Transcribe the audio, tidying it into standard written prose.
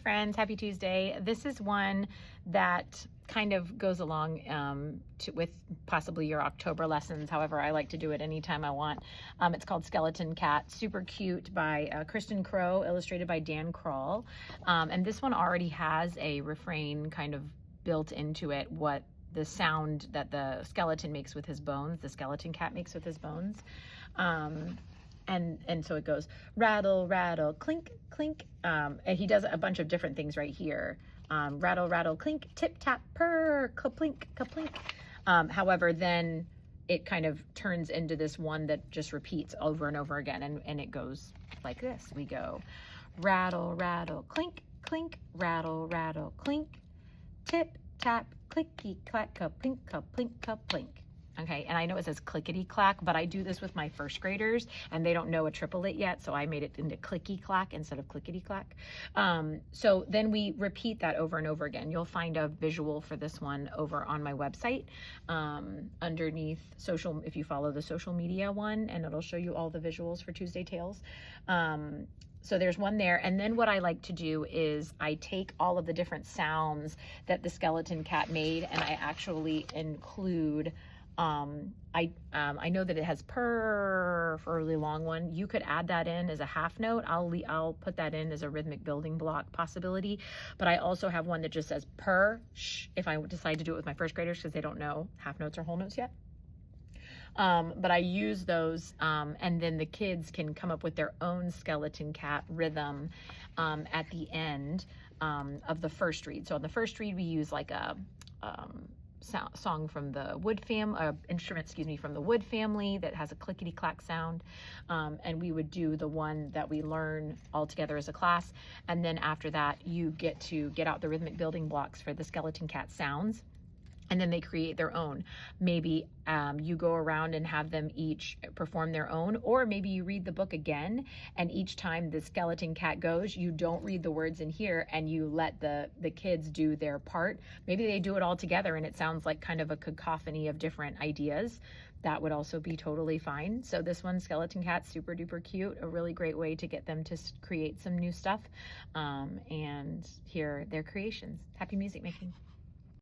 friends, happy Tuesday. This is one that kind of goes along with possibly your October lessons. However, I like to do it anytime I want. It's called Skeleton Cat, super cute, by Kristen Crow, illustrated by Dan Kroll. And this one already has a refrain kind of built into it, what the sound that the skeleton makes with his bones, the skeleton cat makes with his bones. And so it goes rattle, rattle, clink, clink. And he does a bunch of different things right here. Rattle, rattle, clink, tip, tap, purr, kaplink, kaplink. However, then it kind of turns into this one that just repeats over and over again. And it goes like this. We go rattle, rattle, clink, clink, rattle, rattle, clink, tip, tap, clicky, clack, kaplink, kaplink, kaplink. Okay, and I know it says clickety clack, but I do this with my first graders and they don't know a triplet yet, so I made it into clicky clack instead of clickety clack. So then we repeat that over and over again. You'll find a visual for this one over on my website underneath social, if you follow the social media one, and it'll show you all the visuals for Tuesday Tales. So there's one there. And then what I like to do is I take all of the different sounds that the skeleton cat made and I actually include I know that it has purr for a really long one. You could add that in as a half note. I'll put that in as a rhythmic building block possibility. But I also have one that just says purr, shh, if I decide to do it with my first graders because they don't know half notes or whole notes yet. But I use those, and then the kids can come up with their own skeleton cat rhythm at the end of the first read. So on the first read, we use like a song from the wood instrument, from the wood family that has a clickety clack sound, and we would do the one that we learn all together as a class, and then after that you get to get out the rhythmic building blocks for the skeleton cat sounds, and then they create their own. Maybe you go around and have them each perform their own, or maybe you read the book again, and each time the skeleton cat goes, you don't read the words in here, and you let the kids do their part. Maybe they do it all together, and it sounds like kind of a cacophony of different ideas. That would also be totally fine. So this one, Skeleton Cat, super duper cute, a really great way to get them to create some new stuff and hear their creations. Happy music making.